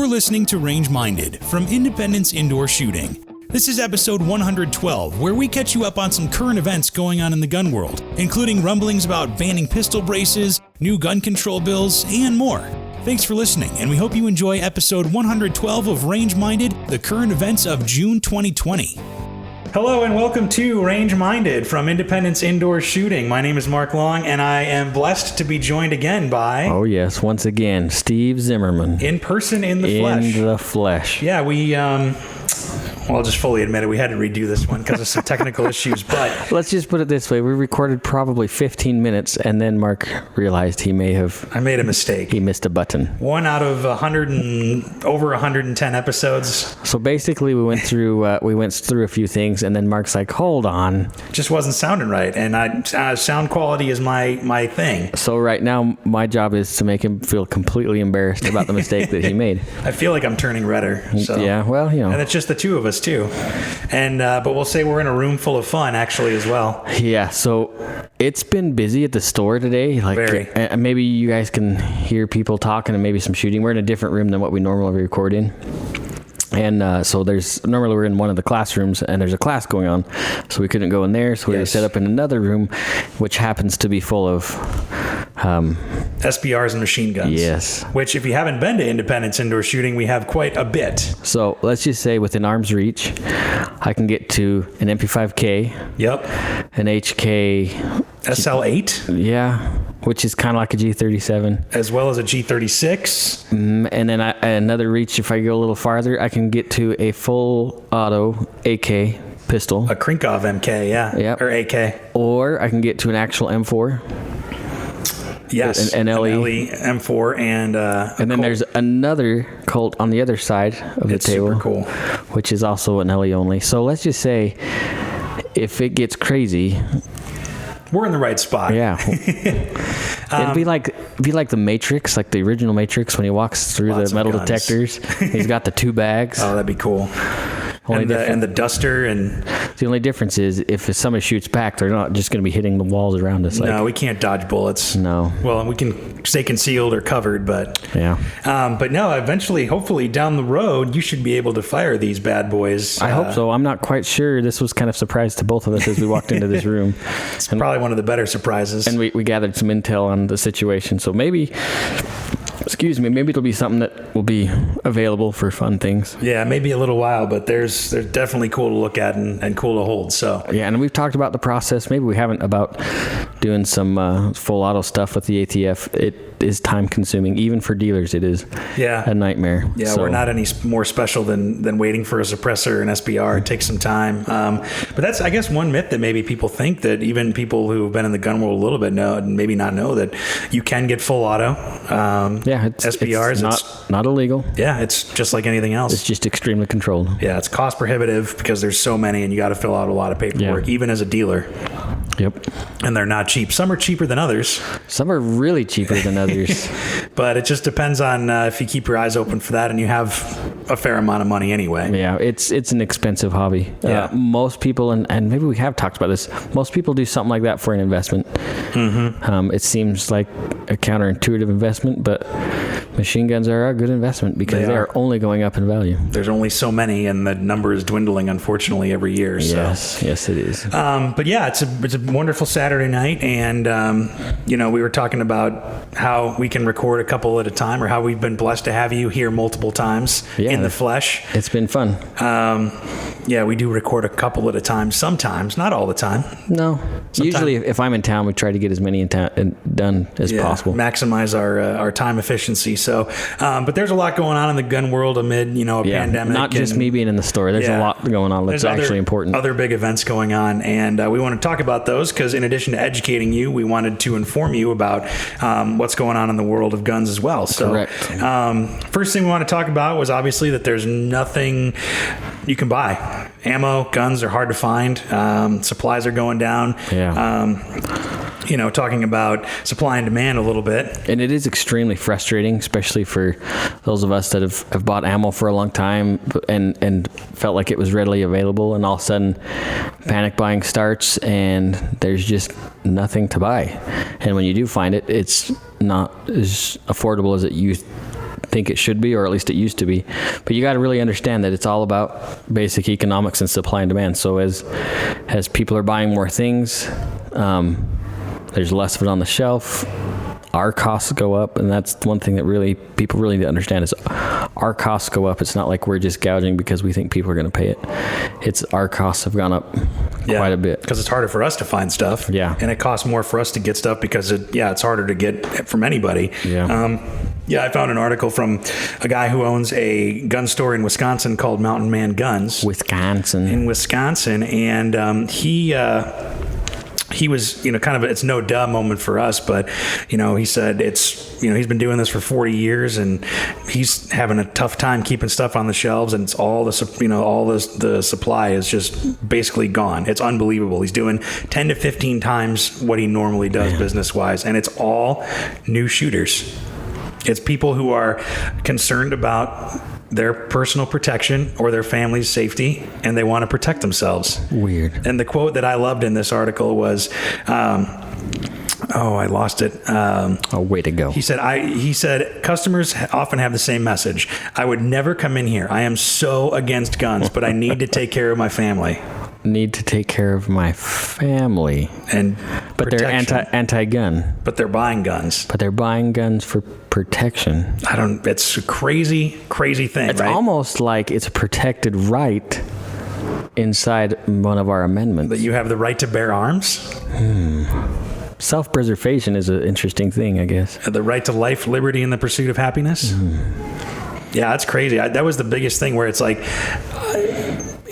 You're listening to Range Minded from Independence Indoor Shooting. This is episode 112, where we catch you up on some current events going on in the gun world, including rumblings about banning pistol braces, new gun control bills, and more. Thanks for listening, and we hope you enjoy episode 112 of Range Minded, the current events of June 2020. Hello and welcome to Range Minded from Independence Indoor Shooting. My name is Mark Long, and I am blessed to be joined again by... Oh yes, once again, Steve Zimmerman. In person, in the flesh. In the flesh. Yeah, well, I'll just fully admit it. We had to redo this one because of some technical issues, but... Let's just put it this way. We recorded probably 15 minutes, and then Mark realized he may have... I made a mistake. He missed a button. One out of over 110 episodes. So basically, we went through a few things, and then Mark's like, hold on. Just wasn't sounding right, and sound quality is my thing. So right now, my job is to make him feel completely embarrassed about the mistake that he made. I feel like I'm turning redder. So. Yeah, well, you know. And it's just the two of us, too. And but we'll say we're in a room full of fun, actually, as well. Yeah, so it's been busy at the store today. Very. Maybe you guys can hear people talking and maybe some shooting. We're in a different room than what we normally record in. And so normally we're in one of the classrooms and there's a class going on, so we couldn't go in there. So we were set up in another room, which happens to be full of SBRs and machine guns. Yes. Which, if you haven't been to Independence Indoor Shooting, we have quite a bit. So let's just say within arm's reach, I can get to an MP5K. Yep. An HK. SL8. Yeah. Which is kind of like a G37. As well as a G36. And then another reach, if I go a little farther, I can get to a full auto AK pistol. A Krinkov MK, yeah. Yep. Or AK. Or I can get to an actual M4. Yes. An LE M4 and then Colt. There's another Colt on the other side of the table. Super cool. Which is also an LE only. So let's just say if it gets crazy... We're in the right spot. Yeah. It'd be like the Matrix, like the original Matrix when he walks through the metal detectors. He's got the two bags. Oh, that'd be cool. And the duster. And the only difference is if somebody shoots back, they're not just going to be hitting the walls around us. No, we can't dodge bullets. No. Well, we can stay concealed or covered, but yeah. But no, eventually, hopefully down the road, you should be able to fire these bad boys. I hope so. I'm not quite sure. This was kind of a surprise to both of us as we walked into this room. It's probably one of the better surprises. And we gathered some intel on the situation. So maybe it'll be something that will be available for fun things. Yeah, maybe a little while, but there's definitely cool to look at and cool to hold. So yeah, and we've talked about the process. Maybe we haven't about doing some full auto stuff with the ATF. It is time consuming, even for dealers. It is a nightmare. Yeah, so we're not any more special than waiting for a suppressor and SBR. It takes some time. But that's, I guess, one myth that maybe people think, that even people who have been in the gun world a little bit know, and maybe not know, that you can get full auto. It's SBRs. It's not illegal. Yeah, it's just like anything else. It's just extremely controlled. Yeah, it's cost prohibitive because there's so many and you got to fill out a lot of paperwork, even as a dealer. Yep. And they're not cheap. Some are cheaper than others. Some are really cheaper than others. But it just depends on if you keep your eyes open for that and you have a fair amount of money anyway. Yeah, it's an expensive hobby. Yeah. Most people, and maybe we have talked about this, most people do something like that for an investment. Mm-hmm. It seems like a counterintuitive investment, but machine guns are a good investment because they are only going up in value. There's only so many, and the number is dwindling, unfortunately, every year. Yes, it is. But yeah, it's a wonderful Saturday night, and we were talking about how we can record a couple at a time, or how we've been blessed to have you here multiple times in the flesh. It's been fun. We do record a couple at a time sometimes, not all the time. No. Usually, if I'm in town, we try to get as many done as possible. Maximize our time efficiency. So, but there's a lot going on in the gun world amid, a pandemic. Not just me being in the store. There's a lot going on that's actually important. Other big events going on, and we want to talk about those because in addition to educating you, we wanted to inform you about what's going on in the world of guns as well. So, correct. First thing we want to talk about was obviously that there's nothing you can buy. Ammo, guns are hard to find. Supplies are going down. Yeah. Talking about supply and demand a little bit. And it is extremely frustrating, especially for those of us that have bought ammo for a long time and felt like it was readily available, and all of a sudden panic buying starts and there's just nothing to buy. And when you do find it, it's not as affordable as it used think it should be, or at least it used to be. But you got to really understand that it's all about basic economics and supply and demand. So as people are buying more things, there's less of it on the shelf. Our costs go up, and that's one thing that people really need to understand is our costs go up. It's not like we're just gouging because we think people are going to pay it. It's our costs have gone up quite a bit. Because it's harder for us to find stuff. Yeah. And it costs more for us to get stuff because it's harder to get from anybody. Yeah. I found an article from a guy who owns a gun store in Wisconsin called Mountain Man Guns. In Wisconsin. And he was, kind of, it's no duh moment for us, but, he said he's been doing this for 40 years and he's having a tough time keeping stuff on the shelves, and it's all the supply is just basically gone. It's unbelievable. He's doing 10 to 15 times what he normally does business wise. And it's all new shooters. It's people who are concerned about their personal protection or their family's safety, and they want to protect themselves. Weird. And the quote that I loved in this article was, I lost it. Way to go. He said, customers often have the same message. I would never come in here. I am so against guns, but I need to take care of my family. Need to take care of my family. But they're anti-gun. But they're buying guns. But they're buying guns for protection. It's a crazy thing, it's right? It's almost like it's a protected right inside one of our amendments. That you have the right to bear arms? Self-preservation is an interesting thing, I guess. The right to life, liberty, and the pursuit of happiness? Yeah, that's crazy. That was the biggest thing where it's like...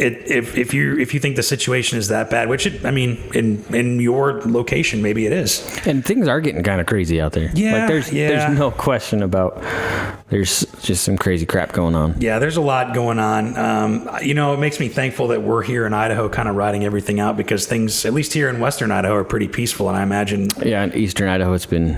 If you think the situation is that bad, which in your location maybe it is, and things are getting kind of crazy out there. Yeah, there's no question about. There's just some crazy crap going on. Yeah, there's a lot going on. It makes me thankful that we're here in Idaho, kind of riding everything out, because things, at least here in Western Idaho, are pretty peaceful. And I imagine, in Eastern Idaho, it's been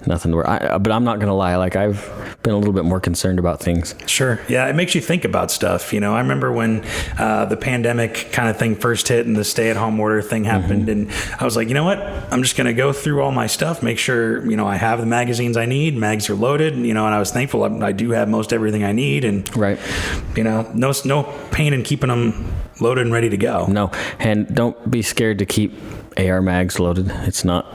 nothing to worry. But I'm not gonna lie, like I've been a little bit more concerned about things. Sure. Yeah, it makes you think about stuff. I remember when the pandemic kind of thing first hit and the stay-at-home order thing happened, and I was like, you know what? I'm just going to go through all my stuff, make sure, I have the magazines I need, mags are loaded, and I was thankful I do have most everything I need, and, right. No pain in keeping them loaded and ready to go. No, and don't be scared to keep AR mags loaded. It's not,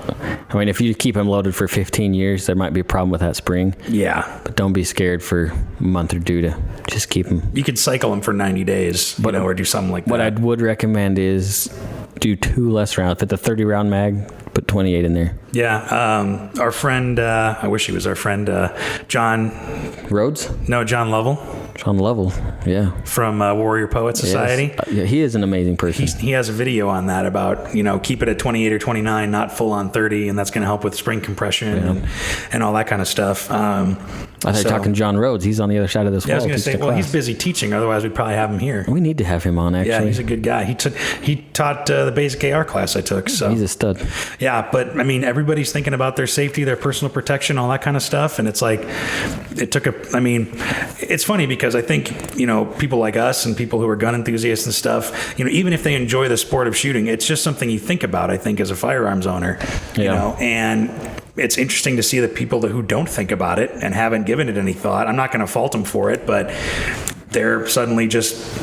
if you keep them loaded for 15 years, there might be a problem with that spring. Yeah. But don't be scared for a month or two to just keep them. You could cycle them for 90 days, or do something like that. What I would recommend is do 2 less rounds. Put the 30 round mag, put 28 in there. Yeah. Our friend, I wish he was our friend, John Rhodes? No, John Lovell. John Lovell, yeah. From Warrior Poet Society. Yes. Yeah, he is an amazing person. He has a video on that about, keep it at 28 or 29, not full on 30, and that's going to help with spring compression and all that kind of stuff. I thought talking John Rhodes. He's on the other side of this wall. I was going to say, he's busy teaching. Otherwise, we'd probably have him here. We need to have him on, actually. Yeah, he's a good guy. He taught the basic AR class I took. So he's a stud. Yeah, but everybody's thinking about their safety, their personal protection, all that kind of stuff. And it's like, it's funny because I think, people like us and people who are gun enthusiasts and stuff, even if they enjoy the sport of shooting, it's just something you think about, I think, as a firearms owner, and it's interesting to see the people who don't think about it and haven't given it any thought. I'm not going to fault them for it, but they're suddenly just,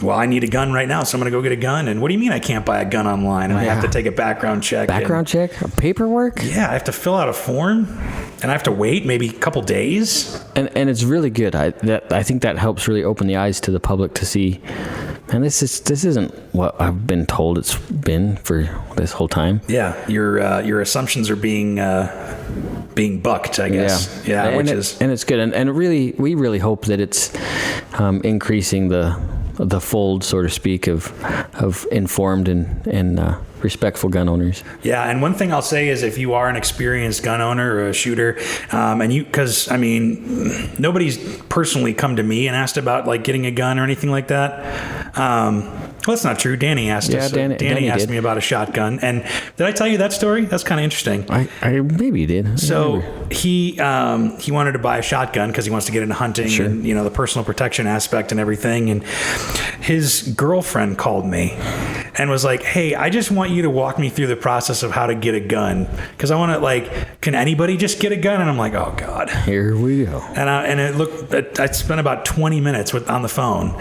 I need a gun right now, so I'm going to go get a gun. And what do you mean I can't buy a gun online? And I have to take a background check. Check? Paperwork? Yeah, I have to fill out a form, and I have to wait maybe a couple days. And it's really good. I think that helps really open the eyes to the public to see, and this isn't what I've been told it's been for this whole time. Yeah, your assumptions are being bucked, I guess. Yeah, and it's good, and we really hope that it's increasing the fold, so to speak, of informed and respectful gun owners. Yeah, and one thing I'll say is if you are an experienced gun owner or a shooter, because nobody's personally come to me and asked about like getting a gun or anything like that. Well, that's not true. Danny asked us. Danny asked me about a shotgun. And did I tell you that story? That's kind of interesting. I maybe you did. So he wanted to buy a shotgun because he wants to get into hunting and the personal protection aspect and everything. And his girlfriend called me and was like, hey, I just want you to walk me through the process of how to get a gun. Because I want to, like, can anybody just get a gun? And I'm like, oh, God. Here we go. And I spent about 20 minutes on the phone.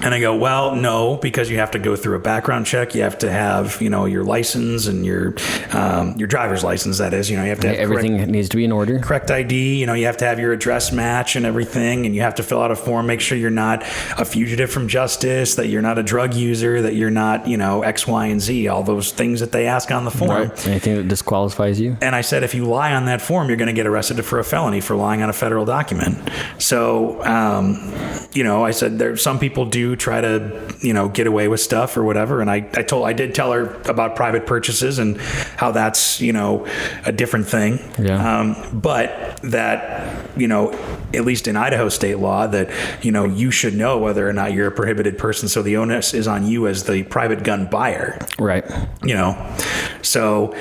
And I go, well, no, because you have to go through a background check. You have to have, your license and your driver's license, that is. You have to have everything needs to be in order. Correct ID. You have to have your address match and everything. And you have to fill out a form, make sure you're not a fugitive from justice, that you're not a drug user, that you're not, X, Y, and Z, all those things that they ask on the form. Right. Anything that disqualifies you. And I said, if you lie on that form, you're going to get arrested for a felony for lying on a federal document. So, I said some people do try to, get away with stuff or whatever. And I did tell her about private purchases and how that's, a different thing. Yeah. But that, at least in Idaho state law, that, you should know whether or not you're a prohibited person. So the onus is on you as the private gun buyer. Right. So,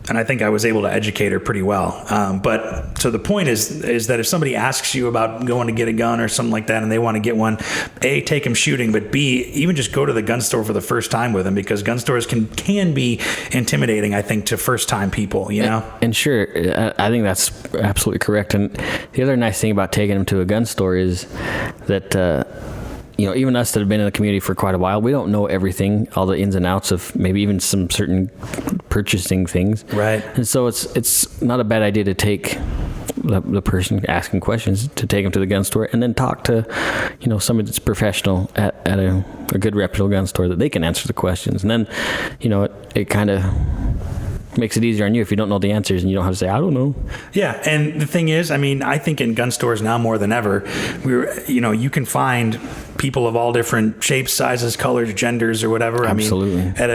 and I think I was able to educate her pretty well. But so the point is that if somebody asks you about going to get a gun or something like that, and they want to get one, A, take them shooting, but B, even just go to the gun store for the first time with them, because gun stores can be intimidating, I think, to first time people, And sure, I think that's absolutely correct. And the other nice thing about taking them to a gun store is that, even us that have been in the community for quite a while, we don't know everything, all the ins and outs of maybe even some certain purchasing things. Right. And so it's not a bad idea to take the person asking questions, to take them to the gun store and then talk to, somebody that's professional at a good reputable gun store, that they can answer the questions. And then, it kind of makes it easier on you if you don't know the answers and you don't have to say, I don't know. Yeah. And the thing is, I think in gun stores now more than ever, you can find people of all different shapes, sizes, colors, genders, or whatever. Absolutely. At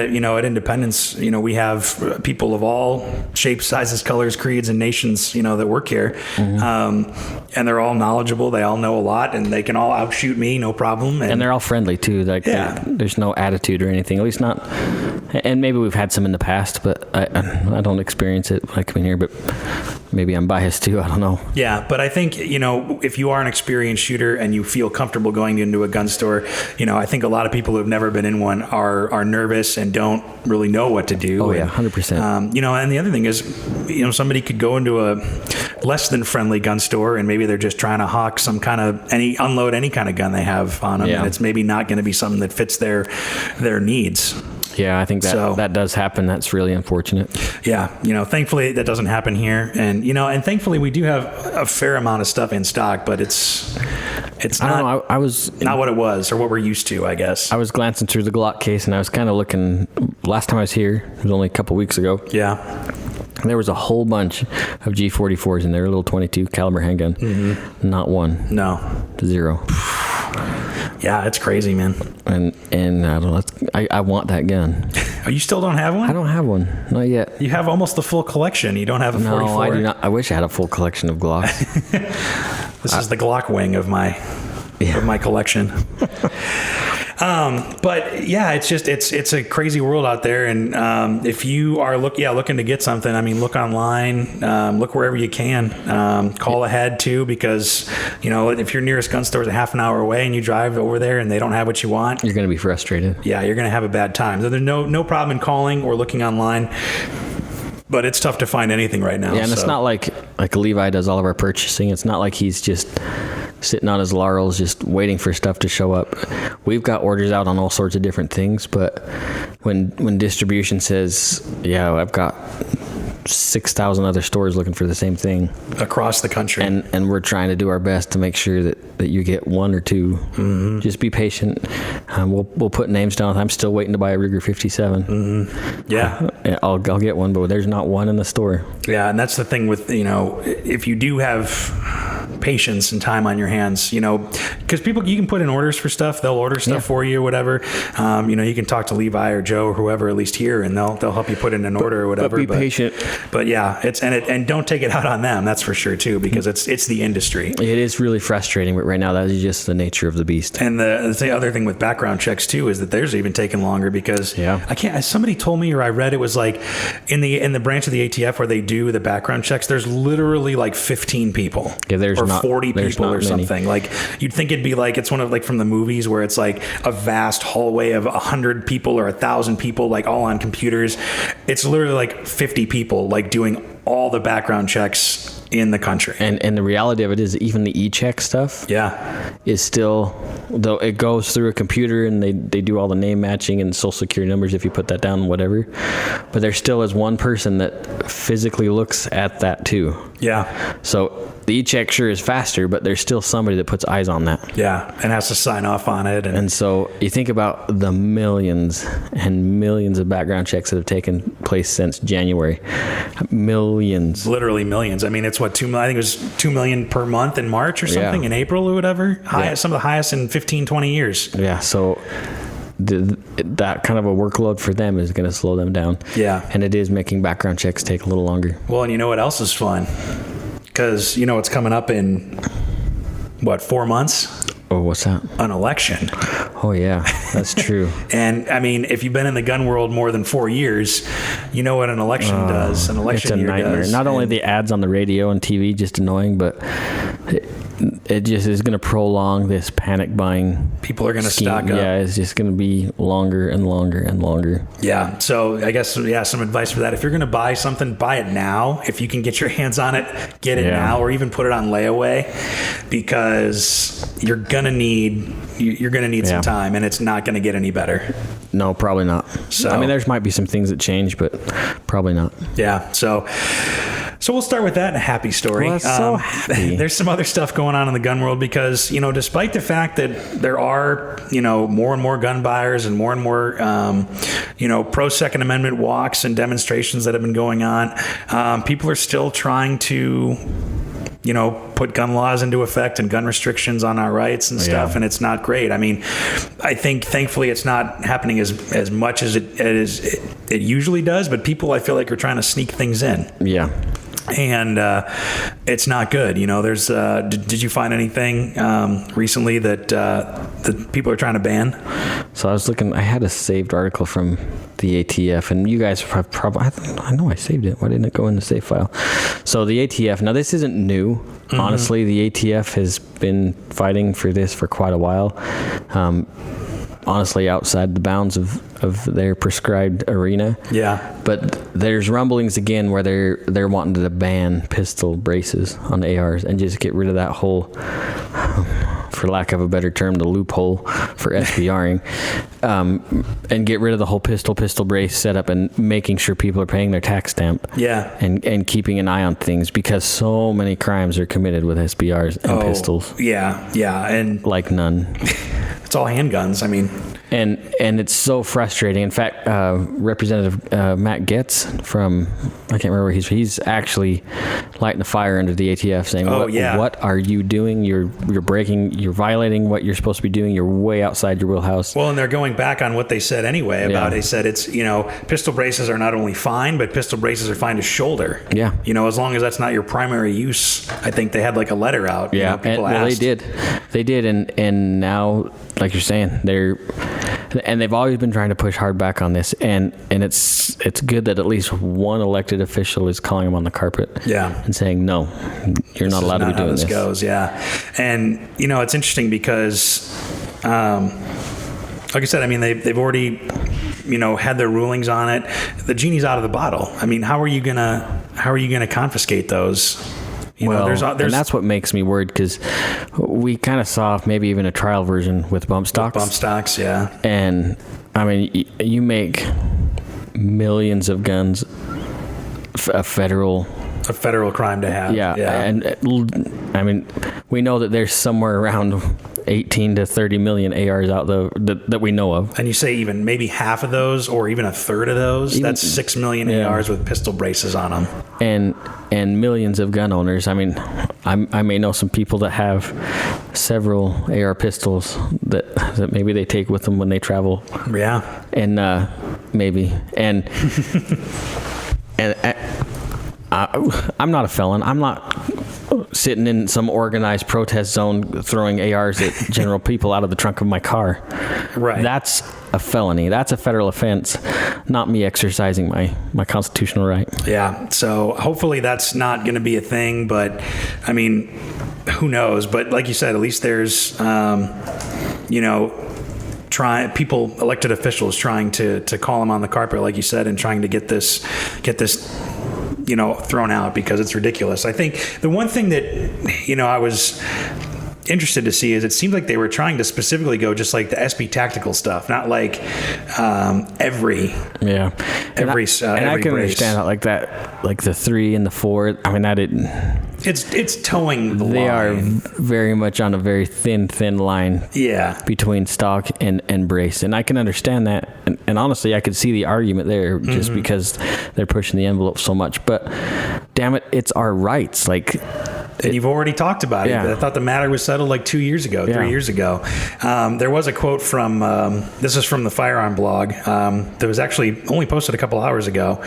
Independence, we have people of all shapes, sizes, colors, creeds, and nations, that work here. Mm-hmm. And they're all knowledgeable. They all know a lot, and they can all outshoot me, no problem. And they're all friendly too. Like, there's no attitude or anything, at least not. And maybe we've had some in the past, but I don't experience it like in here, but maybe I'm biased too. I don't know. Yeah. But I think, if you are an experienced shooter and you feel comfortable going into a gun store, I think a lot of people who have never been in one are nervous and don't really know what to do. Oh, yeah, 100%. And the other thing is, somebody could go into a less than friendly gun store and maybe they're just trying to hawk unload any kind of gun they have on them. Yeah. And it's maybe not going to be something that fits their needs. Yeah, I think that does happen. That's really unfortunate. Yeah, thankfully that doesn't happen here, and and thankfully we do have a fair amount of stuff in stock, but it's not. I was not what it was or what we're used to, I guess. I was glancing through the Glock case, and I was kind of looking. Last time I was here, it was only a couple weeks ago. Yeah. There was a whole bunch of G44s in there, a little 22 caliber handgun. Mm-hmm. Not one. No. 0. Yeah, it's crazy, man. And I don't know. I want that gun. Oh, you still don't have one? I don't have one. Not yet. You have almost the full collection. You don't have a 44. No, I do not. I wish I had a full collection of Glocks. This is the Glock wing of my collection. But yeah, it's a crazy world out there. And if you are looking to get something, look online, look wherever you can. Call ahead too, because if your nearest gun store is a half an hour away and you drive over there and they don't have what you want, you're going to be frustrated. Yeah, you're going to have a bad time. So there's no problem in calling or looking online. But it's tough to find anything right now. Yeah, and it's not like Levi does all of our purchasing. It's not like he's just sitting on his laurels just waiting for stuff to show up. We've got orders out on all sorts of different things, but when distribution says, yeah, I've got 6,000 other stores looking for the same thing across the country, and we're trying to do our best to make sure that you get one or two. Mm-hmm. Just be patient. We'll put names down. I'm still waiting to buy a Ruger 57. Mm-hmm. Yeah, I'll get one, but there's not one in the store. Yeah, and that's the thing with if you do have patience and time on your hands, because you can put in orders for stuff. They'll order stuff for you or whatever. You can talk to Levi or Joe or whoever, at least here, and they'll help you put in an order or whatever. But be patient. But yeah, and don't take it out on them. That's for sure too, because it's the industry. It is really frustrating, but right now that is just the nature of the beast. And the other thing with background checks too is that theirs are even taking longer because somebody told me, or I read, it was like in the branch of the ATF where they do the background checks, there's literally like 15 people. Yeah, there's 40 people or something. Like, you'd think it'd be like, it's one of like from the movies where it's like a vast hallway of 100 people or 1,000 people, like all on computers. It's literally like 50 people like doing all the background checks in the country. And the reality of it is, even the e-check stuff is still, though it goes through a computer and they do all the name matching and social security numbers if you put that down, whatever, but there still is one person that physically looks at that too. Yeah. So the e-check sure is faster, but there's still somebody that puts eyes on that. Yeah, and has to sign off on it. And so you think about the millions and millions of background checks that have taken place since January. Millions. Literally millions. I mean, it's what, 2 million, I think it was 2 million per month in March or something, in April or whatever. Some of the highest in 15, 20 years. Yeah, so that kind of a workload for them is going to slow them down. Yeah. And it is making background checks take a little longer. Well, and you know what else is fun? Because, you know, it's coming up in, 4 months? Oh, what's that? An election. Oh, yeah, that's true. And, I mean, if you've been in the gun world more than 4 years, you know what an election does. An election year nightmare. does. Not only the ads on the radio and TV, just annoying, but it just is going to prolong this panic buying. People are going to stock up. Yeah, it's just going to be longer and longer and longer. Yeah, so I guess, some advice for that. If you're going to buy something, buy it now. If you can get your hands on it, get it now, or even put it on layaway, because you're going to need some time, and it's not going to get any better. No, probably not. So, I mean, there might be some things that change, but probably not. Yeah, so we'll start with that in a happy story. Well, that's so happy. There's some other stuff going on in the gun world because, despite the fact that there are, more and more gun buyers and more, pro Second Amendment walks and demonstrations that have been going on, people are still trying to, put gun laws into effect and gun restrictions on our rights and stuff, and it's not great. I mean, I think thankfully it's not happening as much as it usually does, but people, I feel like, are trying to sneak things in. Yeah. And it's not good. There's did you find anything recently that people are trying to ban? So I was looking, I had a saved article from the ATF, and you guys have probably, I know I saved it. Why didn't it go in the save file? So the ATF, now this isn't new. Mm-hmm. Honestly, the ATF has been fighting for this for quite a while. Honestly, outside the bounds of their prescribed arena. Yeah. But there's rumblings again where they're wanting to ban pistol braces on ARs and just get rid of that whole, for lack of a better term, the loophole for SBRing, and get rid of the whole pistol brace setup and making sure people are paying their tax stamp. Yeah. And keeping an eye on things, because so many crimes are committed with SBRs and pistols. Yeah. Yeah. And like none. It's all handguns. I mean, and it's so frustrating. In fact, Representative Matt Getz from, I can't remember, he's actually lighting the fire under the ATF, saying, what are you doing? You're violating what you're supposed to be doing. You're way outside your wheelhouse. Well, and they're going back on what they said anyway about, they said it's, pistol braces are not only fine, but pistol braces are fine to shoulder. Yeah. As long as that's not your primary use. I think they had like a letter out. Yeah. People asked. They did. And now, like you're saying, they've always been trying to push hard back on this, and it's good that at least one elected official is calling them on the carpet, and saying, no, you're not allowed to be doing this. Goes, and it's interesting because, like I said, I mean they've already had their rulings on it. The genie's out of the bottle. I mean, how are you gonna confiscate those? There's and that's what makes me worried, because we kind of saw maybe even a trial version with bump stocks. Bump stocks, yeah. And I mean, you make millions of guns a federal crime to have. Yeah. And I mean, we know that there's somewhere around 18 to 30 million ARs out there that we know of. And you say even maybe half of those, or even a third of those, that's 6 million ARs with pistol braces on them. And millions of gun owners. I mean, I may know some people that have several AR pistols that maybe they take with them when they travel. Yeah. And maybe. And I'm not a felon. I'm not sitting in some organized protest zone throwing ARs at general people out of the trunk of my car. Right. That's a felony. That's a federal offense, not me exercising my constitutional right. Yeah. So hopefully that's not going to be a thing, but I mean, who knows? But like you said, at least there's, people, elected officials trying to call them on the carpet, like you said, and trying to get this thrown out because it's ridiculous. I think the one thing that, I was interested to see is it seemed like they were trying to specifically go just like the SB tactical stuff, not like every and I can race. understand how like that, like the 3 and the 4. I mean, it's towing the line. They are very much on a very thin line. Yeah. Between stock and brace, and I can understand that. And honestly, I could see the argument there just because they're pushing the envelope so much. But damn it, it's our rights. And you've already talked about it. I thought the matter was settled like 2 years ago, 3 years ago. There was a quote from, this is from the Firearm blog, that was actually only posted a couple hours ago.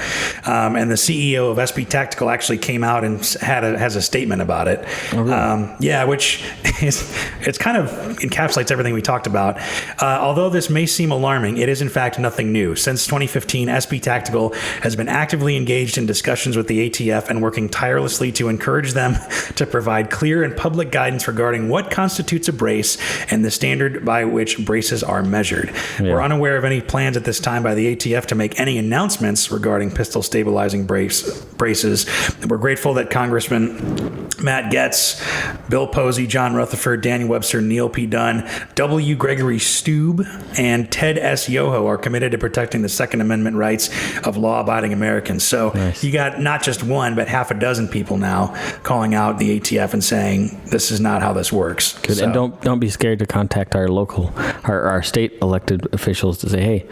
And the CEO of SB Tactical actually came out and has a statement about it. Oh, really? Which it's kind of encapsulates everything we talked about. Although this may seem alarming, it is in fact nothing new. Since 2015, SB Tactical has been actively engaged in discussions with the ATF and working tirelessly to encourage them to provide clear and public guidance regarding what constitutes a brace and the standard by which braces are measured. Yeah. We're unaware of any plans at this time by the ATF to make any announcements regarding pistol stabilizing braces. We're grateful that Congressman Matt Getz, Bill Posey, John Rutherford, Daniel Webster, Neil P. Dunn, W. Gregory Stube, and Ted S. Yoho are committed to protecting the Second Amendment rights of law-abiding Americans. So You got not just one, but half a dozen people now calling out the ATF and saying this is not how this works. Good. So. And don't be scared to contact our state elected officials to say, hey,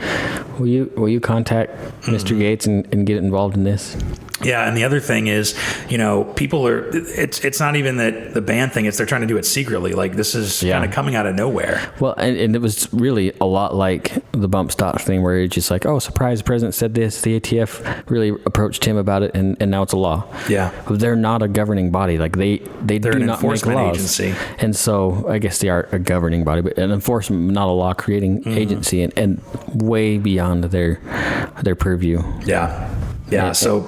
will you contact Mr. Gates and get involved in this? Yeah, and the other thing is, people are. It's not even that the ban thing. It's they're trying to do it secretly. Like this is kind of coming out of nowhere. Well, and it was really a lot like the bump stock thing, where it's just like, oh, surprise, the president said this. The ATF really approached him about it, and now it's a law. Yeah, they're not a governing body. Like they're do an not enforcement make laws. Agency, and so I guess they are a governing body, but an enforcement, not a law creating agency, and way beyond their purview. Yeah, so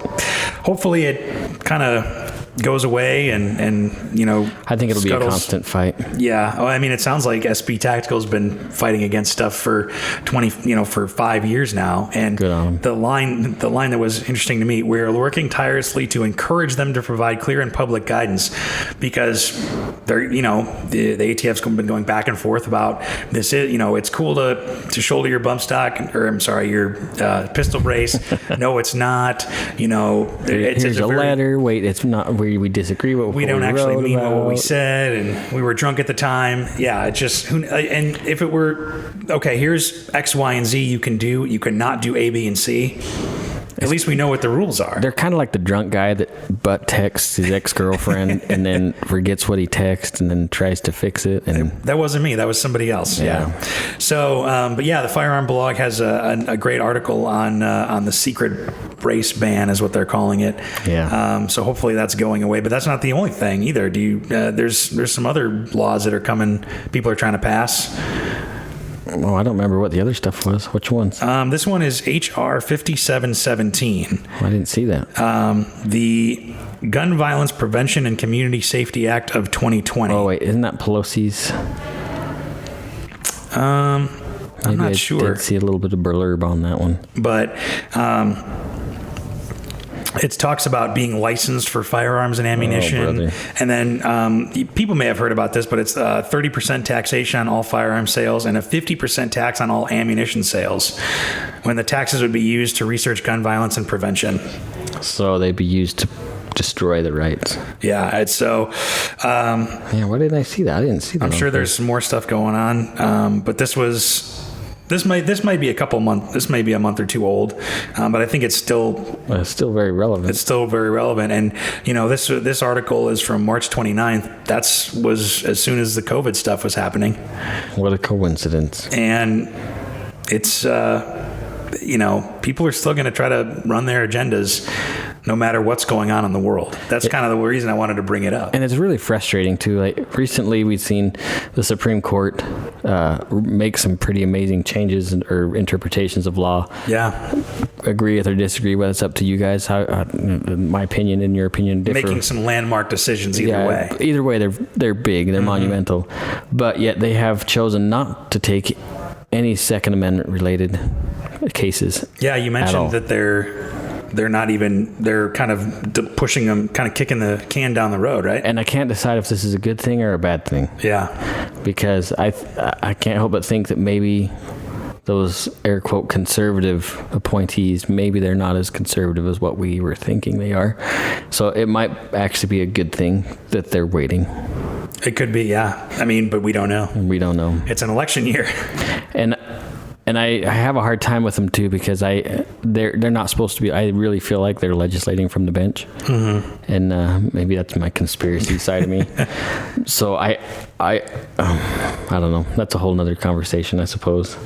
hopefully it kind of goes away and I think it'll be a constant fight. Yeah. I mean, it sounds like SB Tactical's been fighting against stuff for 5 years now. And good on them. The line that was interesting to me, we're working tirelessly to encourage them to provide clear and public guidance because they're, the ATF's been going back and forth about this is, it's cool to shoulder your bump stock your pistol brace. No, it's not, here's a letter. Wait, it's not. We disagree with what we don't actually mean what we said, and we were drunk at the time. Yeah, it just and if it were okay, here's X, Y, and Z you can do. You cannot do A, B, and C. At least we know what the rules are. They're kind of like the drunk guy that butt texts his ex-girlfriend and then forgets what he texted and then tries to fix it. And that wasn't me. That was somebody else. Yeah. So, but yeah, the Firearm blog has a great article on the secret brace ban, is what they're calling it. Yeah. So hopefully that's going away. But that's not the only thing either. There's some other laws that are coming. People are trying to pass. Oh, I don't remember what the other stuff was. Which ones? This one is HR 5717. I didn't see that. The Gun Violence Prevention and Community Safety Act of 2020. Oh, wait. Isn't that Pelosi's? I'm not sure. I did see a little bit of blurb on that one. But it talks about being licensed for firearms and ammunition. And then people may have heard about this, but it's 30% taxation on all firearm sales and a 50% tax on all ammunition sales, when the taxes would be used to research gun violence and prevention. So they'd be used to destroy the rights. Yeah, it's so... yeah, why didn't I see that? I didn't see that. I'm sure there's some more stuff going on, but this might be a couple months. This may be a month or two old, but I think it's still very relevant. It's still very relevant, and this article is from March 29th. That was as soon as the COVID stuff was happening. What a coincidence! And it's people are still going to try to run their agendas. no matter what's going on in the world. That's kind of the reason I wanted to bring it up. And it's really frustrating too. Like recently we've seen the Supreme Court make some pretty amazing changes or interpretations of law. Yeah. Agree with or disagree with, it's up to you guys. How, in my opinion, in your opinion, differ. Making some landmark decisions either way. Either way, they're big, they're monumental. But yet they have chosen not to take any Second Amendment related cases. Yeah, you mentioned that they're not even, they're kind of pushing them, kind of kicking the can down the road, right? And I can't decide if this is a good thing or a bad thing. Yeah. Because I can't help but think that maybe those air quote conservative appointees, maybe they're not as conservative as what we were thinking they are. So it might actually be a good thing that they're waiting. It could be, yeah. I mean, but we don't know. We don't know. It's an election year. And I have a hard time with them too, because they're not supposed to be. I really feel like they're legislating from the bench, and maybe that's my conspiracy side of me. So I don't know. That's a whole nother conversation, I suppose.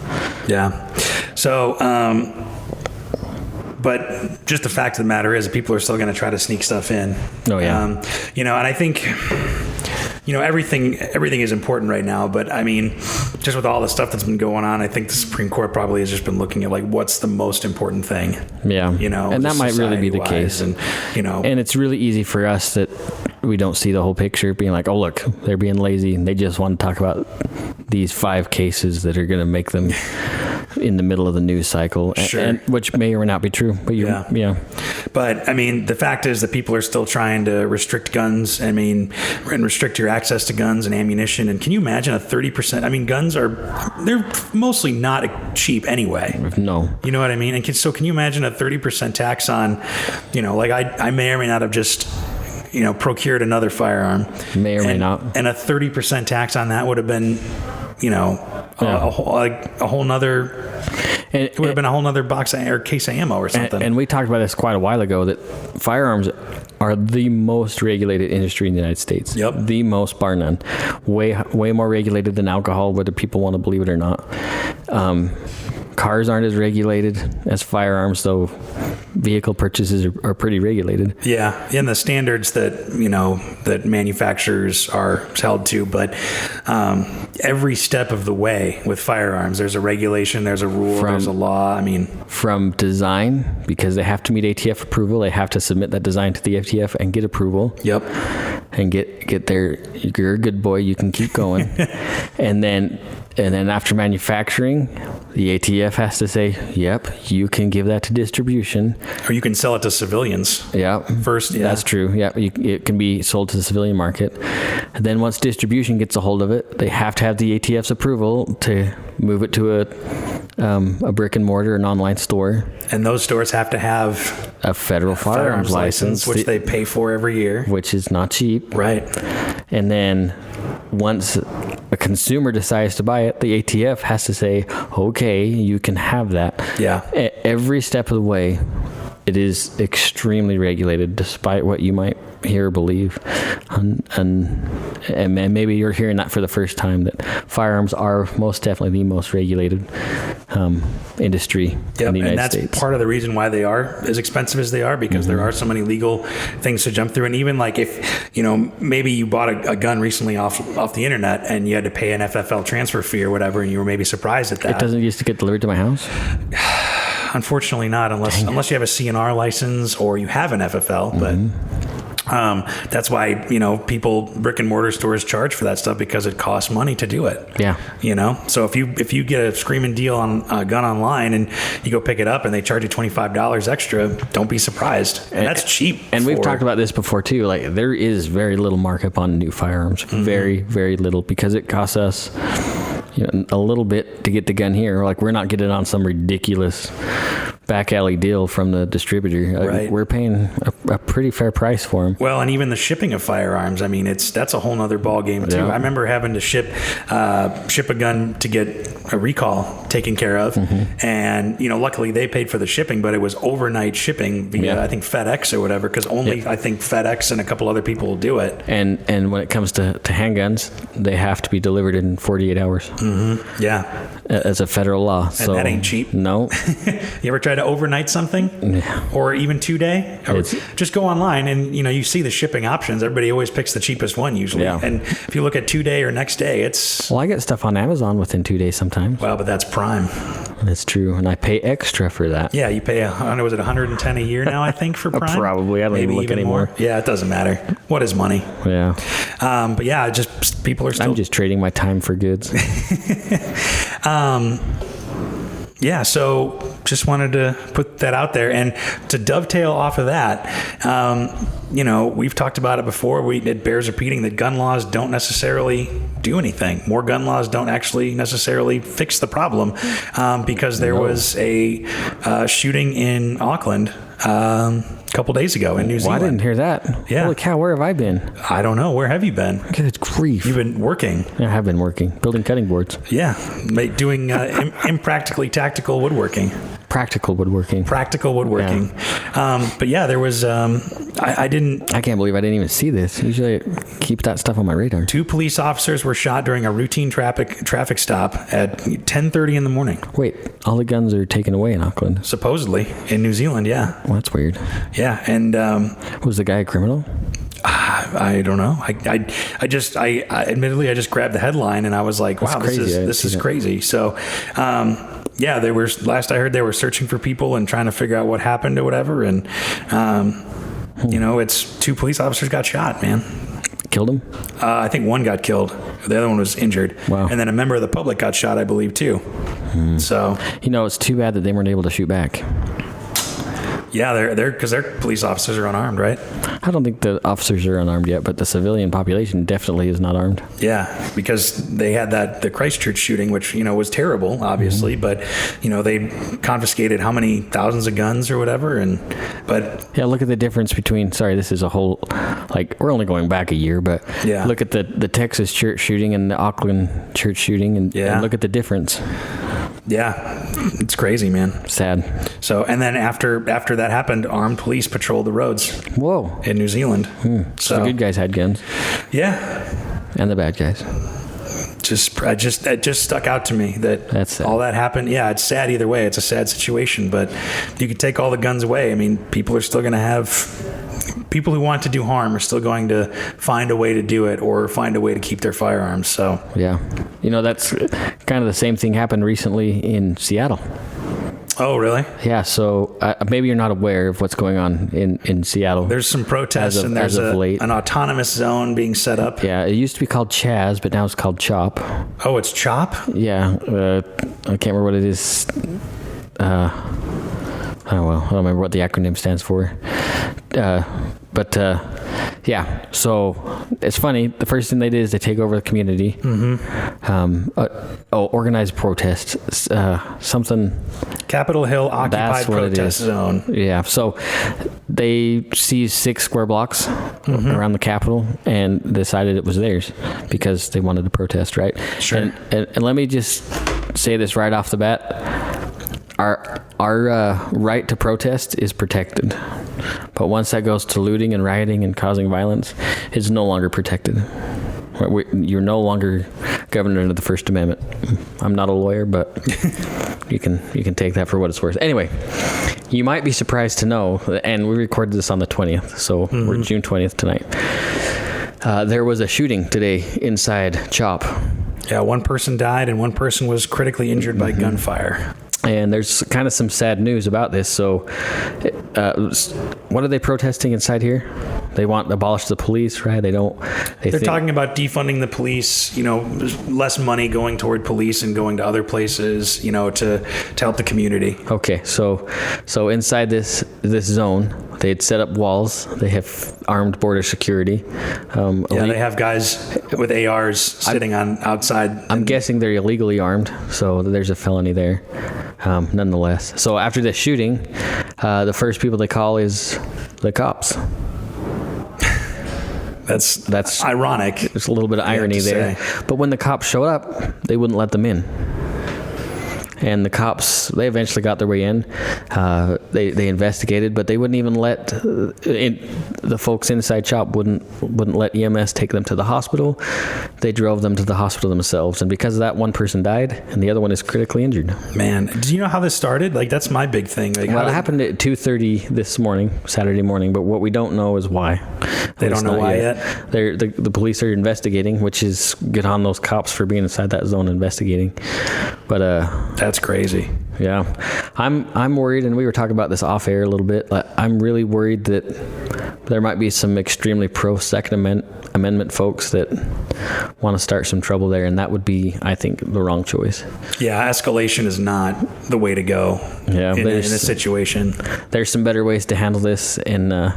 Yeah. So, but just the fact of the matter is, people are still going to try to sneak stuff in. Oh yeah. And I think, everything is important right now, but I mean, just with all the stuff that's been going on, I think the Supreme Court probably has just been looking at like, what's the most important thing? Yeah. And that might really be the case. And, and it's really easy for us that we don't see the whole picture, being like, oh, look, they're being lazy and they just want to talk about these 5 cases that are going to make them in the middle of the news cycle, sure. and which may or may not be true, but yeah. But I mean, the fact is that people are still trying to restrict guns. I mean, and restrict your access to guns and ammunition. And can you imagine a 30%? I mean, guns they're mostly not cheap anyway. No. You know what I mean? And so can you imagine a 30% tax on, like I may or may not have just, procured another firearm. May or may not. And a 30% tax on that would have been, a whole nother. It would have been a whole nother box or case of ammo or something. And we talked about this quite a while ago, that firearms are the most regulated industry in the United States. Yep. The most, bar none. Way more regulated than alcohol, whether people want to believe it or not. Cars aren't as regulated as firearms, though vehicle purchases are pretty regulated. Yeah, and the standards that that manufacturers are held to, but every step of the way with firearms, there's a regulation, there's a rule, there's a law. I mean, from design, because they have to meet ATF approval, they have to submit that design to the FTF and get approval. Yep. And get there. You're a good boy. You can keep going. And then after manufacturing, the ATF has to say, yep, you can give that to distribution. Or you can sell it to civilians. Yeah. First, yeah. That's true. Yeah, it can be sold to the civilian market. And then once distribution gets a hold of it, they have to have the ATF's approval to move it to a brick and mortar, an online store. And those stores have to have a federal firearms license, which they pay for every year. Which is not cheap. Right. And then once a consumer decides to buy it, the ATF has to say, okay, you can have that. Yeah. Every step of the way, it is extremely regulated, despite what you might hear or believe. And maybe you're hearing that for the first time, that firearms are most definitely the most regulated industry in the United States. And that's part of the reason why they are as expensive as they are, because there are so many legal things to jump through. And even like if, maybe you bought a gun recently off the internet and you had to pay an FFL transfer fee or whatever, and you were maybe surprised at that. It doesn't used to get delivered to my house? Unfortunately not, unless you have a CNR license or you have an FFL, but that's why, people, brick and mortar stores charge for that stuff, because it costs money to do it. Yeah. So if you get a screaming deal on a gun online and you go pick it up and they charge you $25 extra, don't be surprised. And that's cheap. And we've talked about this before too. Like, there is very little markup on new firearms. Very, very little, because it costs us a little bit to get the gun here. Like, we're not getting on some ridiculous back alley deal from the distributor. Right. We're paying a pretty fair price for them. Well, and even the shipping of firearms, I mean, that's a whole nother ball game too. Yeah. I remember having to ship a gun to get a recall taken care of, and luckily they paid for the shipping, but it was overnight shipping via I think FedEx or whatever, because only I think FedEx and a couple other people will do it. And when it comes to handguns, they have to be delivered in 48 hours. Yeah. as a federal law. So that ain't cheap. No. You ever try to overnight something? Yeah. Or even 2-day? Or just go online and, you see the shipping options. Everybody always picks the cheapest one usually. Yeah. And if you look at 2-day or next day, it's... Well, I get stuff on Amazon within 2 days sometimes. Well, but that's Prime. That's true. And I pay extra for that. Yeah, you pay, was it $110 a year now, I think, for Prime? Probably. I don't even look anymore. More. Yeah, it doesn't matter. What is money? Yeah. But yeah, just people are still... I'm just trading my time for goods. Yeah, so just wanted to put that out there. And to dovetail off of that, we've talked about it before. It bears repeating that gun laws don't necessarily do anything. More gun laws don't actually necessarily fix the problem, because there was a shooting in Auckland a couple days ago in New Zealand. I didn't hear that. Yeah. Holy cow, where have I been? I don't know. Where have you been? Good grief. You've been working. I have been working. Building cutting boards. Yeah. Doing impractically tactical woodworking. Practical woodworking. Yeah. But yeah, there was... I can't believe I didn't even see this. Usually I keep that stuff on my radar. 2 police officers were shot during a routine traffic stop at 10:30 in the morning. Wait, all the guns are taken away in Auckland? Supposedly. In New Zealand, yeah. Well, that's weird. Yeah, and... was the guy a criminal? I don't know. I admittedly, I just grabbed the headline and I was like, wow, this is crazy. So, yeah, last I heard, they were searching for people and trying to figure out what happened or whatever. And, it's 2 police officers got shot, man. Killed him? I think one got killed. The other one was injured. Wow. And then a member of the public got shot, I believe, too. So, it's too bad that they weren't able to shoot back. Yeah, because their police officers are unarmed, right? I don't think the officers are unarmed yet, but the civilian population definitely is not armed. Yeah, because they had the Christchurch shooting, which, was terrible, obviously, but, they confiscated how many thousands of guns or whatever, Yeah, look at the difference between, this is a whole, we're only going back a year, but yeah. Look at the Texas church shooting and the Auckland church shooting, and look at the difference. Yeah, it's crazy, man. Sad. So, and then after that happened, armed police patrolled the roads. Whoa. In New Zealand. So the good guys had guns. Yeah. And the bad guys. It just stuck out to me that all that happened. Yeah, it's sad either way. It's a sad situation, but you could take all the guns away. I mean, people are still going to have... People who want to do harm are still going to find a way to do it or find a way to keep their firearms. So yeah, that's kind of the same thing happened recently in Seattle. Oh, really? Yeah. So maybe you're not aware of what's going on in Seattle. There's some protests and there's an autonomous zone being set up. Yeah. It used to be called Chaz, but now it's called CHOP. Oh, it's CHOP? Yeah. I can't remember what it is. I don't remember what the acronym stands for. Yeah, so it's funny. The first thing they did is they take over the community. Mm-hmm. Organized protest. Something. Capitol Hill occupied protest zone. Yeah, so they seized 6 square blocks around the Capitol and decided it was theirs because they wanted to protest, right? Sure. And let me just say this right off the bat. Our right to protest is protected. But once that goes to looting and rioting and causing violence, it's no longer protected. You're no longer governed under the First Amendment. I'm not a lawyer, but you can take that for what it's worth. Anyway, you might be surprised to know, and we recorded this on the 20th, so we're June 20th tonight. There was a shooting today inside CHOP. Yeah, 1 person died and 1 person was critically injured by gunfire. And there's kind of some sad news about this. So, what are they protesting inside here? They want to abolish the police, right? They're talking about defunding the police, less money going toward police and going to other places, to help the community. Okay, so inside this zone, they had set up walls. They have armed border security. They have guys with ARs sitting on outside. I'm guessing they're illegally armed, so there's a felony there. Nonetheless. So after this shooting, the first people they call is the cops. That's ironic. There's a little bit of irony there. But when the cops showed up, they wouldn't let them in. and the cops, they eventually got their way in. They investigated, but they wouldn't even let the folks inside shop wouldn't let EMS take them to the hospital. They drove them to the hospital themselves, and because of that, one person died and the other one is critically injured. Man, do you know how this started? Like, that's my big thing. Like, well, it happened at 2:30 this morning, Saturday morning, but what we don't know is why. They don't know why yet? The police are investigating, which is good on those cops for being inside that zone investigating. But that's crazy. Yeah. I'm worried, and we were talking about this off air a little bit. I'm really worried that there might be some extremely pro Second Amendment folks that want to start some trouble there, and that would be, I think, the wrong choice. Yeah, escalation is not the way to go. Yeah, in this situation. There's some better ways to handle this, and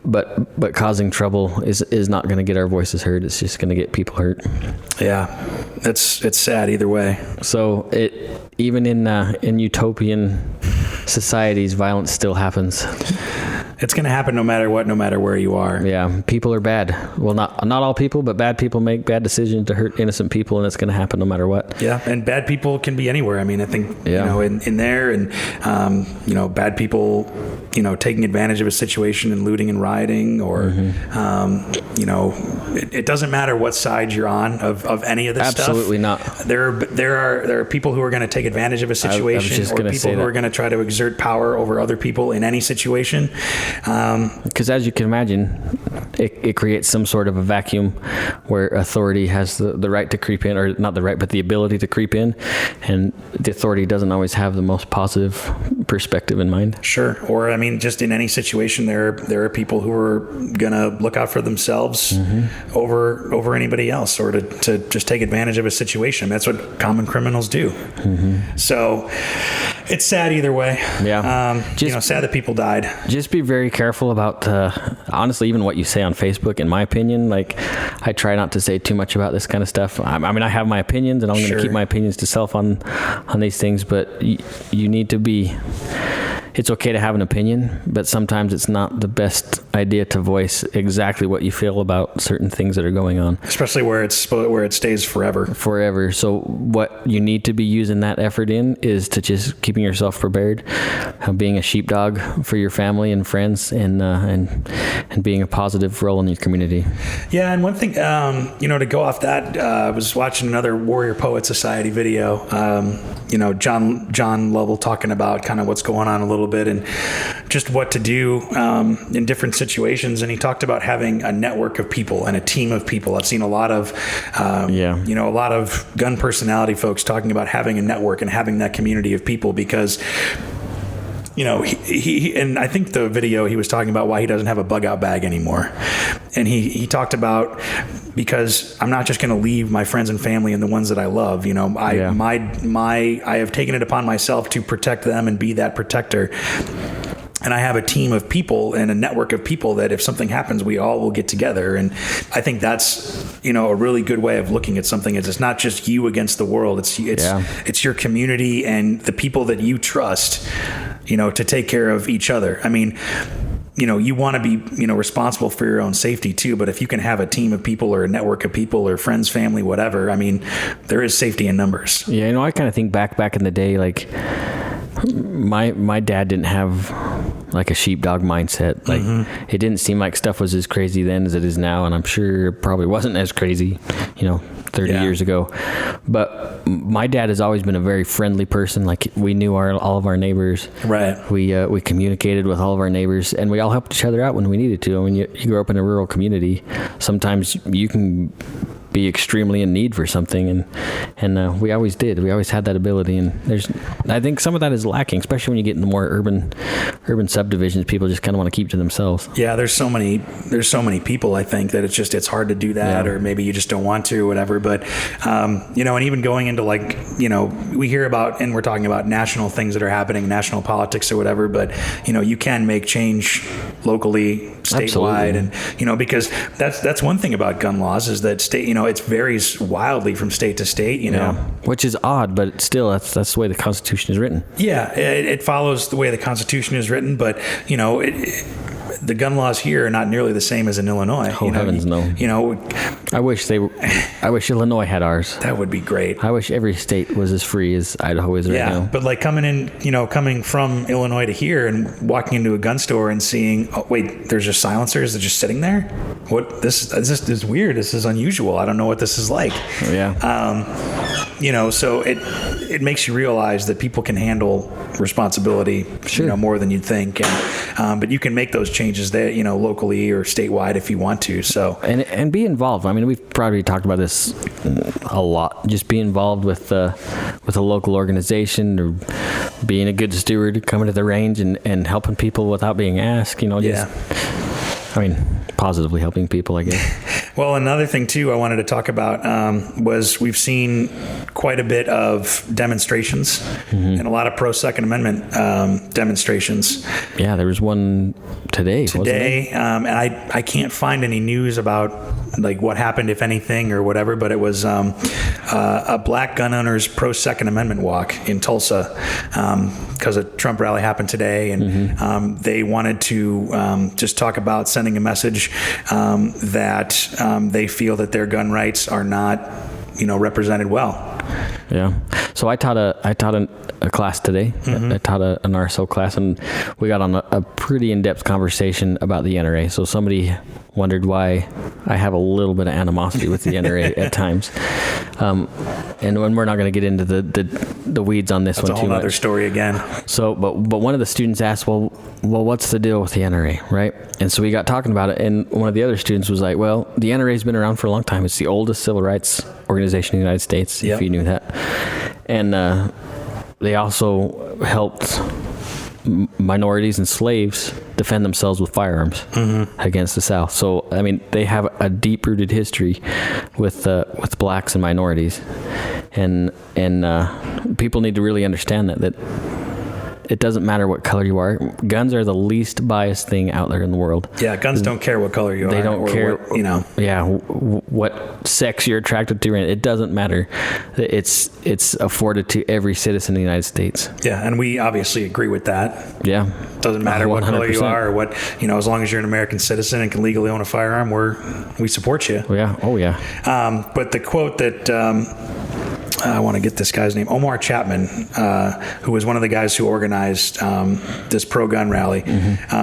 but causing trouble is not going to get our voices heard. It's just going to get people hurt. Yeah, it's sad either way. So even in utopian societies, violence still happens. It's going to happen no matter what, no matter where you are. Yeah, people are bad. Well, not all people, but bad people make bad decisions to hurt innocent people, and it's going to happen no matter what. Yeah, and bad people can be anywhere. I mean, I think, in there, and, bad people, taking advantage of a situation and looting and rioting, or, it doesn't matter what side you're on of any of this stuff. Absolutely not. There are people who are going to take advantage of a situation, or people who are going to try to exert power over other people in any situation. Because as you can imagine, it creates some sort of a vacuum where authority has the right to creep in, or not the right, but the ability to creep in, and the authority doesn't always have the most positive perspective in mind. Sure. Or, I mean, just in any situation, there are people who are going to look out for themselves over anybody else, or to just take advantage of a situation. That's what common criminals do. So it's sad either way. Yeah. Sad that people died. Just be very careful about, honestly, even what you say on Facebook, in my opinion. Like, I try not to say too much about this kind of stuff. I mean, I have my opinions, and I'm going to keep my opinions to self on these things, but you need to be... It's okay to have an opinion, but sometimes it's not the best idea to voice exactly what you feel about certain things that are going on. Especially where it stays forever. Forever. So what you need to be using that effort in is to just keeping yourself prepared, being a sheepdog for your family and friends, and being a positive role in your community. Yeah, and one thing, to go off that, I was watching another Warrior Poet Society video. John Lovell talking about kind of what's going on a little bit and just what to do in different situations, and he talked about having a network of people and a team of people. I've seen a lot of a lot of gun personality folks talking about having a network and having that community of people, because he and I think the video he was talking about why he doesn't have a bug out bag anymore. And he talked about, because I'm not just going to leave my friends and family and the ones that I love. I have taken it upon myself to protect them and be that protector. And I have a team of people and a network of people that if something happens, we all will get together. And I think that's, a really good way of looking at something. It's not just you against the world. It's your community and the people that you trust, to take care of each other. I mean, you want to be, responsible for your own safety too. But if you can have a team of people or a network of people or friends, family, whatever, I mean, there is safety in numbers. Yeah. I kind of think back in the day, like my dad didn't have like a sheepdog mindset. Like it didn't seem like stuff was as crazy then as it is now. And I'm sure it probably wasn't as crazy, 30 years ago. But my dad has always been a very friendly person. Like we knew all of our neighbors. Right. We communicated with all of our neighbors, and we all helped each other out when we needed to. I mean, you grow up in a rural community. Sometimes you can be extremely in need for something, and we always did. We always had that ability, and I think some of that is lacking, especially when you get into more urban subdivisions. People just kind of want to keep to themselves. Yeah, there's so many people. I think that it's hard to do that, or maybe you just don't want to, or whatever. But and even going into we hear about, and we're talking about national things that are happening, national politics or whatever. But you can make change locally, statewide. Absolutely. And because that's one thing about gun laws is that state, it varies wildly from state to state, which is odd, but still that's the way the Constitution is written. Yeah, it follows the way the Constitution is written, but the gun laws here are not nearly the same as in Illinois. Oh, heavens no. I wish they were. I wish Illinois had ours. That would be great. I wish every state was as free as Idaho is right now. But like coming from Illinois to here and walking into a gun store and seeing, oh wait, there's just silencers that are just sitting there. What this is weird. This is unusual. I don't know what this is like. Yeah. So it makes you realize that people can handle responsibility, more than you'd think, and but you can make those changes there, locally or statewide if you want to. So and be involved. I mean, we've probably talked about this a lot. Just be involved with a local organization, or being a good steward, coming to the range and helping people without being asked. Positively helping people, I guess. Well, another thing too I wanted to talk about was we've seen quite a bit of demonstrations and a lot of pro-Second Amendment demonstrations. Yeah, there was one today, and I can't find any news about like what happened, if anything, or whatever, but it was a black gun owners pro-Second Amendment walk in Tulsa because a Trump rally happened today, and they wanted to just talk about sending a message that they feel that their gun rights are not, represented well. Yeah. So I taught a class today. I taught an RSO class, and we got on a pretty in-depth conversation about the NRA. So somebody wondered why I have a little bit of animosity with the NRA at times. And when we're not going to get into the weeds on this. That's one too much. That's a whole other story again. So, but one of the students asked, well, what's the deal with the NRA, right? And so we got talking about it, and one of the other students was like, well, the NRA's been around for a long time. It's the oldest civil rights organization in the United States, if you knew that. And they also helped minorities and slaves defend themselves with firearms against the South. So, I mean, they have a deep-rooted history with blacks and minorities, and people need to really understand that it doesn't matter what color you are. Guns are the least biased thing out there in the world. Yeah, guns don't care what color you are. They don't care, what sex you're attracted to. It doesn't matter. It's afforded to every citizen in the United States. Yeah, and we obviously agree with that. Yeah. Doesn't matter 100%. What color you are or what, as long as you're an American citizen and can legally own a firearm, we support you. Yeah. Oh, yeah. But the quote that... I want to get this guy's name, Omar Chapman, who was one of the guys who organized this pro-gun rally.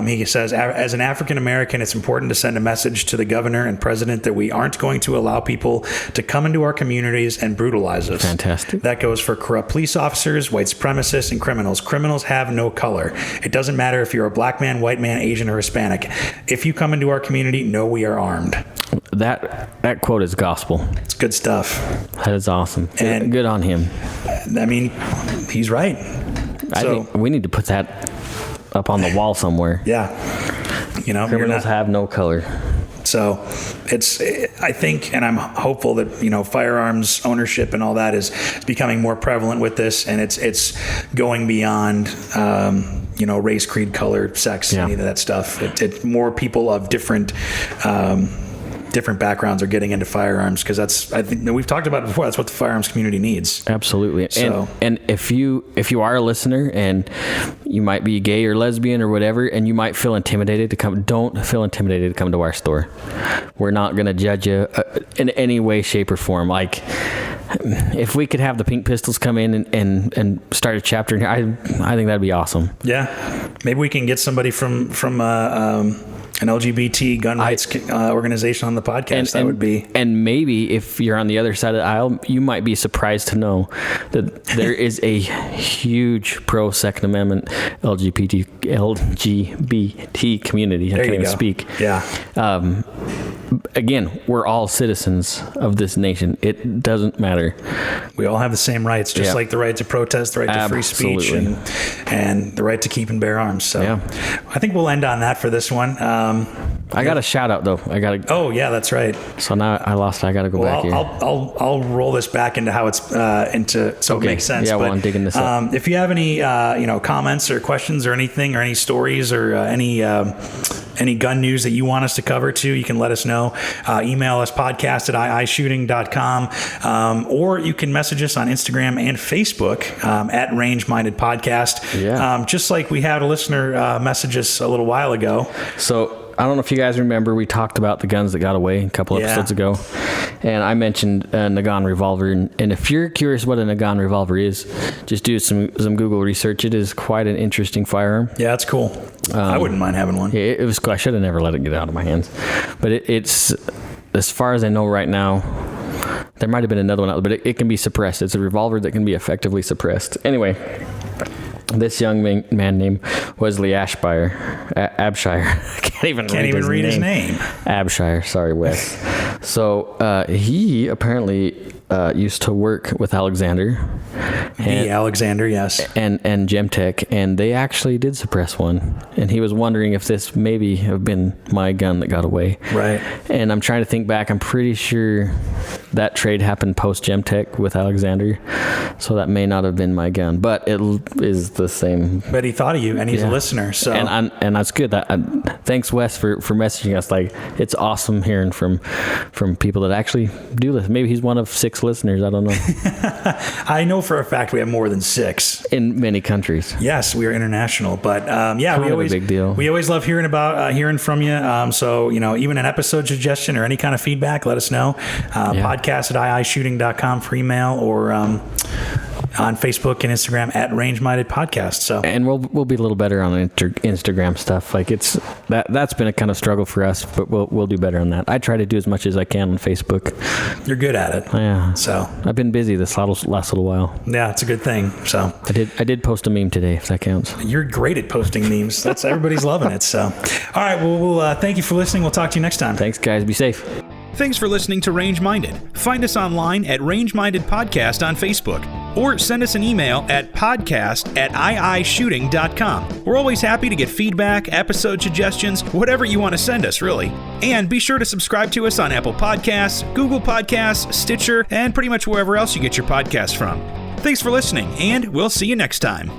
He says, as an African-American, it's important to send a message to the governor and president that we aren't going to allow people to come into our communities and brutalize us. Fantastic. That goes for corrupt police officers, white supremacists, and criminals. Criminals have no color. It doesn't matter if you're a black man, white man, Asian, or Hispanic. If you come into our community, know we are armed. That quote is gospel. It's good stuff. That is awesome. And good on him. I mean, he's right. I think we need to put that up on the wall somewhere. Yeah. Criminals have no color. So I think, and I'm hopeful that, firearms ownership and all that is becoming more prevalent with this, and it's going beyond, race, creed, color, sex, any of that stuff. It's more people of different backgrounds are getting into firearms, because I think we've talked about it before. That's what the firearms community needs. Absolutely. So, and if you are a listener and you might be gay or lesbian or whatever, and you might feel intimidated to come, don't feel intimidated to come to our store. We're not going to judge you in any way, shape, or form. Like, if we could have the Pink Pistols come in and start a chapter in here, I think that'd be awesome. Yeah. Maybe we can get somebody from an LGBT gun rights organization on the podcast. That would be. And maybe if you're on the other side of the aisle, you might be surprised to know that there is a huge pro Second Amendment LGBT community. I can't even speak. Yeah. Again, we're all citizens of this nation. It doesn't matter. We all have the same rights, just like the right to protest, the right to free speech, and the right to keep and bear arms. So I think we'll end on that for this one. I got a shout out though. Oh yeah, that's right. So now I lost. I got to go back here. I'll roll this back into how it's it makes sense. Yeah, well, I'm digging this up. If you have any comments or questions or anything, or any stories or any gun news that you want us to cover too, you can let us know. Email us podcast@iishooting.com, or you can message us on Instagram and Facebook at Range Minded Podcast. Yeah. Just like we had a listener message us a little while ago. So I don't know if you guys remember, we talked about the guns that got away a couple episodes ago, and I mentioned a Nagant revolver. And if you're curious what a Nagant revolver is, just do some Google research. It is quite an interesting firearm. Yeah, it's cool. I wouldn't mind having one. Yeah, it was cool. I should have never let it get out of my hands. But it's, as far as I know right now, there might have been another one out, but it can be suppressed. It's a revolver that can be effectively suppressed. Anyway, this young man named Wesley Abshire. I can't even read his name. Abshire. Sorry, Wes. So he apparently used to work with Alexander. Alexander, yes. And Gemtech, and they actually did suppress one. And he was wondering if this maybe have been my gun that got away. Right. And I'm trying to think back. I'm pretty sure that trade happened post Gemtech with Alexander. So that may not have been my gun, but it is the same. But he thought of you, and he's a listener. So and that's good. Thanks, Wes, for messaging us. Like, it's awesome hearing from people that actually do this. Maybe he's one of 6 listeners. I don't know. I know for a fact we have more than 6 in many countries. Yes, we are international, but we always a big deal. We always love hearing from you. So even an episode suggestion or any kind of feedback, let us know. Podcast@iishooting.com for email, or on Facebook and Instagram @Range-Minded Podcast. So, and we'll be a little better on Instagram stuff. Like, it's that's been a kind of struggle for us, but we'll do better on that. I try to do as much as I can on Facebook. You're good at it. Yeah. So I've been busy this last little while. Yeah, it's a good thing. So I did post a meme today, if that counts. You're great at posting memes. That's everybody's loving it. So, all right. Well, we'll thank you for listening. We'll talk to you next time. Thanks, guys. Be safe. Thanks for listening to Range Minded. Find us online at Range Minded Podcast on Facebook, or send us an email at podcast@iishooting.com. We're always happy to get feedback, episode suggestions, whatever you want to send us, really. And be sure to subscribe to us on Apple Podcasts, Google Podcasts, Stitcher, and pretty much wherever else you get your podcasts from. Thanks for listening, and we'll see you next time.